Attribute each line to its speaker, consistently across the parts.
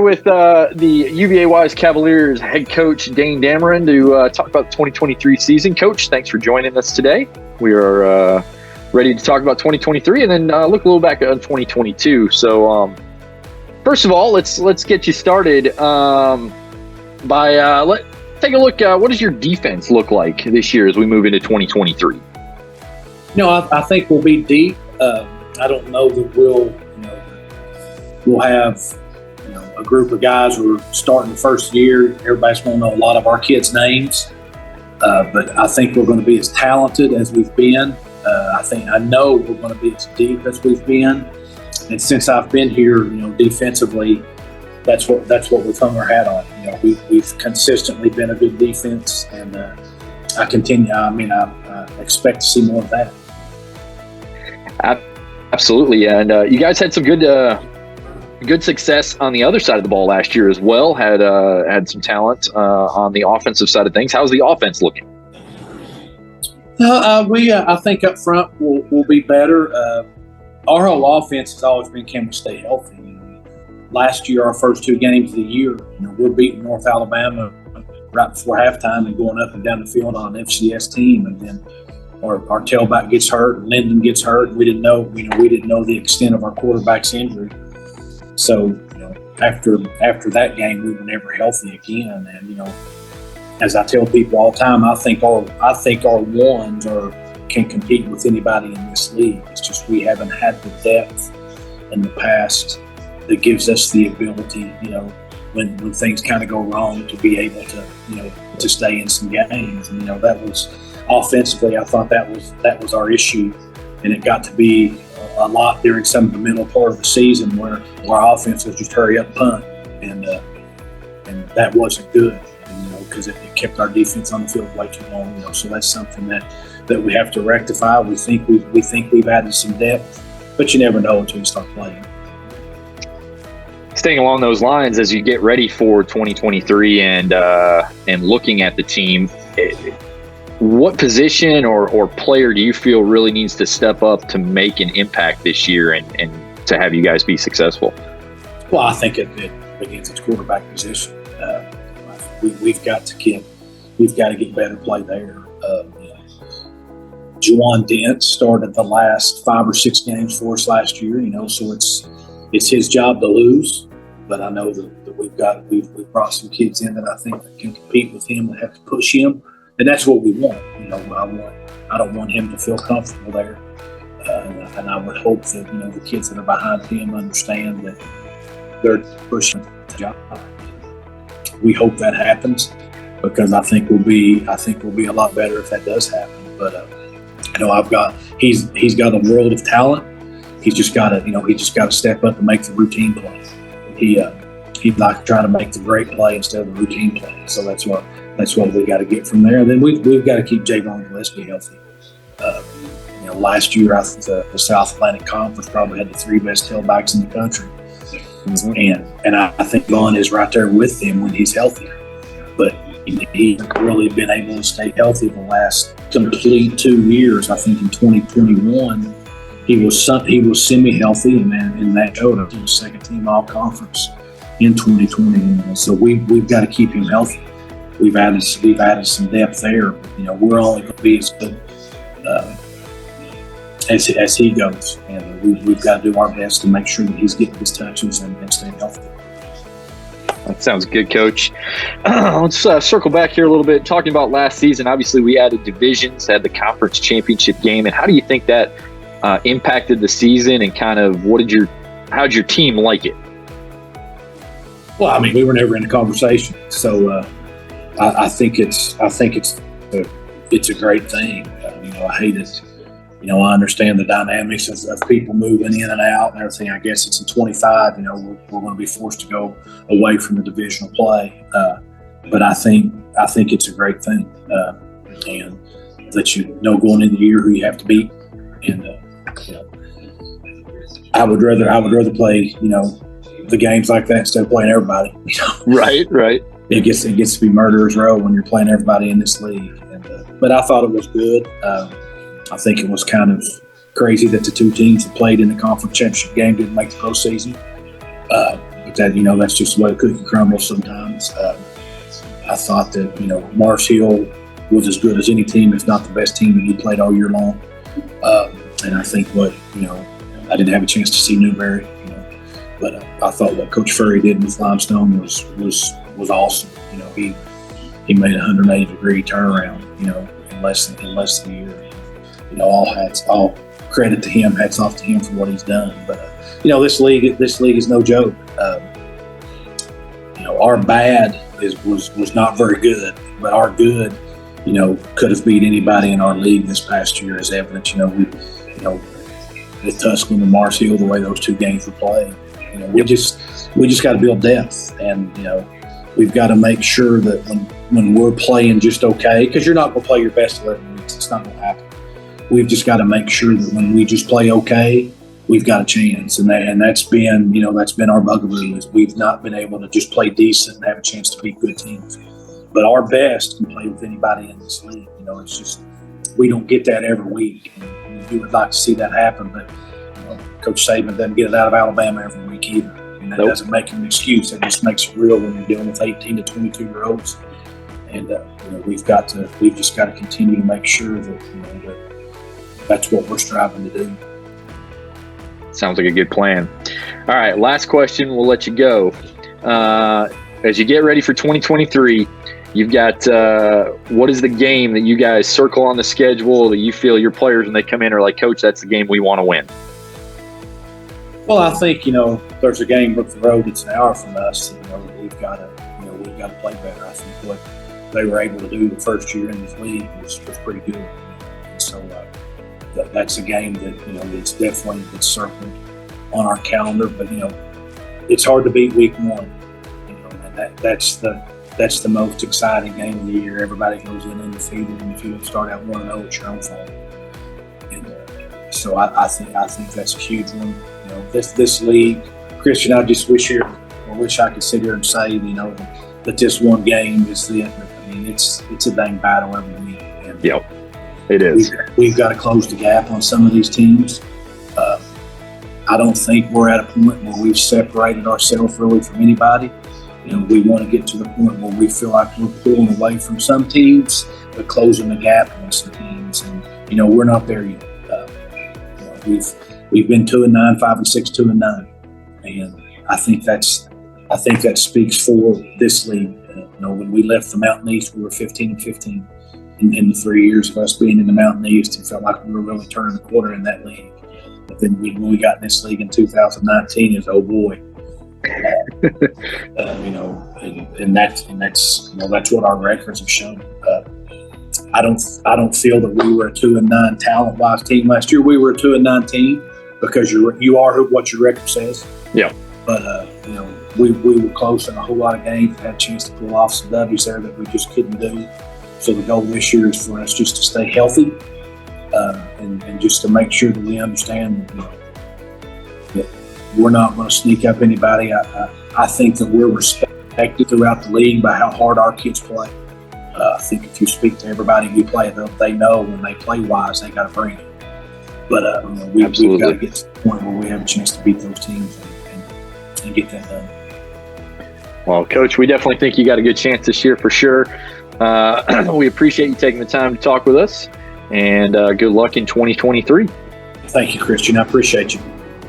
Speaker 1: with the UVA Wise Cavaliers head coach Dane Damron to talk about the 2023 season. Coach, thanks for joining us today. We are ready to talk about 2023 and then look a little back on 2022. So, first of all, let's get you started by take a look. What does your defense look like this year as we move into 2023?
Speaker 2: I think we'll be deep. I don't know that we'll have a group of guys who are starting the first year. Everybody's going to know a lot of our kids' names, but I think we're going to be as talented as we've been. I know we're going to be as deep as we've been. And since I've been here, defensively, that's what we've hung our hat on. We've consistently been a good defense, and I expect to see more of that.
Speaker 1: Absolutely, and you guys had some good success on the other side of the ball last year as well. Had some talent on the offensive side of things. How's the offense looking?
Speaker 2: I think up front we'll be better. Our whole offense has always been, can we stay healthy? Last year, our first two games of the year, we're beating North Alabama right before halftime and going up and down the field on an FCS team, and then our tailback gets hurt, and Lyndon gets hurt. We didn't know the extent of our quarterback's injury. So, after that game, we were never healthy again. And as I tell people all the time, I think our ones can compete with anybody in this league. It's just we haven't had the depth in the past that gives us the ability, when things kind of go wrong, to be able to stay in some games. And that was offensively, I thought that was our issue, and it got to be a lot during some of the middle part of the season where our offense was just hurry up, punt, and that wasn't good, because it kept our defense on the field way too long. So that's something that we have to rectify. We think we've added some depth, but you never know until you start playing.
Speaker 1: Staying along those lines, as you get ready for 2023 and looking at the team, what position or player do you feel really needs to step up to make an impact this year and to have you guys be successful?
Speaker 2: Well, I think it begins at quarterback position. We've got to get better play there. Juwan Dent started the last 5 or 6 games for us last year. So it's his job to lose. But I know that we've brought some kids in that I think that can compete with him and have to push him. And that's what we want. I don't want him to feel comfortable there, and I would hope that the kids that are behind him understand that they're pushing the job. We hope that happens, because I think we'll be a lot better if that does happen. But he's got a world of talent. He's just got to step up and make the routine play. He'd like to try to make the great play instead of the routine play. So that's what we got to get from there. Then we've got to keep Javon Gillespie healthy. Last year, I think the South Atlantic Conference probably had the 3 best tailbacks in the country. Mm-hmm. And I think Vaughn is right there with him when he's healthy. But he hasn't really been able to stay healthy the last complete 2 years. I think in 2021, he was semi-healthy, and that showed he was second team all conference in 2020. And so we've got to keep him healthy. We've added some depth there. We're only going to be as good as he goes, and we've got to do our best to make sure that he's getting his touches and staying healthy.
Speaker 1: That sounds good, Coach. Let's circle back here a little bit. Talking about last season, obviously we added divisions, had the conference championship game, and how do you think that impacted the season, and kind of how'd your team like it?
Speaker 2: Well, we were never in the conversation, so I think it's a great thing. I hate it. I understand the dynamics of people moving in and out and everything. I guess it's in 25. We're going to be forced to go away from the divisional play, but I think it's a great thing, and that going into the year who you have to beat. And I would rather play the games like that instead of playing everybody.
Speaker 1: Right.
Speaker 2: It gets to be murderer's row when you're playing everybody in this league. But I thought it was good. I think it was kind of crazy that the 2 teams that played in the conference championship game didn't make the postseason, But that, that's just the way the cookie crumbles sometimes. I thought that, Mars Hill was as good as any team, if not the best team that he played all year long. And I think I didn't have a chance to see Newberry, but I thought what Coach Furry did with Limestone was awesome. He made a 180-degree turnaround, in less than a year. All credit to him, hats off to him for what he's done. But this league is no joke. Our bad was not very good, but our good, could have beat anybody in our league this past year, as evidence. With Tusculum and Mars Hill, the way those two games were played, we just got to build depth, and we've got to make sure that when we're playing just okay, because you're not going to play your best 11 weeks, it's not going to happen. We've just got to make sure that when we just play okay, we've got a chance, and that's been our bugaboo, is we've not been able to just play decent and have a chance to beat good teams. But our best can play with anybody in this league. It's just we don't get that every week. And you would like to see that happen, but Coach Saban doesn't get it out of Alabama every week either. And that doesn't make him an excuse. It just makes it real when you're dealing with 18 to 22-year-olds. And we've just got to continue to make sure that that's what we're striving to do.
Speaker 1: Sounds like a good plan. All right, last question. We'll let you go. As you get ready for 2023, you've got what is the game that you guys circle on the schedule that you feel your players, when they come in, are like, Coach, that's the game we want to win?
Speaker 2: Well, I think there's a game up the road that's an hour from us. That we've got to play better. I think what they were able to do the first year in this league was pretty good. And so that's a game that it's circled on our calendar. But it's hard to beat week one. And that's the most exciting game of the year. Everybody goes in undefeated, and if you don't start out 1-0, it's your own fault. And so I think that's a huge one. This league, Christian, I just wish I could sit here and say, that this one game is the. I mean, it's a dang battle every week. And
Speaker 1: yep, it is.
Speaker 2: We've got to close the gap on some of these teams. I don't think we're at a point where we've separated ourselves really from anybody. We want to get to the point where we feel like we're pulling away from some teams, but closing the gap on some teams. And we're not there yet. We've been 2-9, 5-6, 2-9, and I think that speaks for this league. When we left the Mountain East, we were 15-15 in the 3 years of us being in the Mountain East. It felt like we were really turning the corner in that league. But then when we got in this league in 2019, it's oh boy. And that's what our records have shown. I don't feel that we were a 2-9 talent-wise team last year. We were a 2-9 team because you are what your record says.
Speaker 1: Yeah.
Speaker 2: But we were close in a whole lot of games. Had a chance to pull off some W's there that we just couldn't do. So the goal this year is for us just to stay healthy and just to make sure that we understand that we're not going to sneak up anybody. I think that we're respected throughout the league by how hard our kids play. I think if you speak to everybody we play, they know when they play Wise, they got to bring it. But we've got to get to the point where we have a chance to beat those teams and get that done.
Speaker 1: Well, Coach, we definitely think you got a good chance this year for sure. We appreciate you taking the time to talk with us, and good luck in 2023.
Speaker 2: Thank you, Christian. I appreciate you.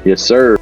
Speaker 1: Yes, sir.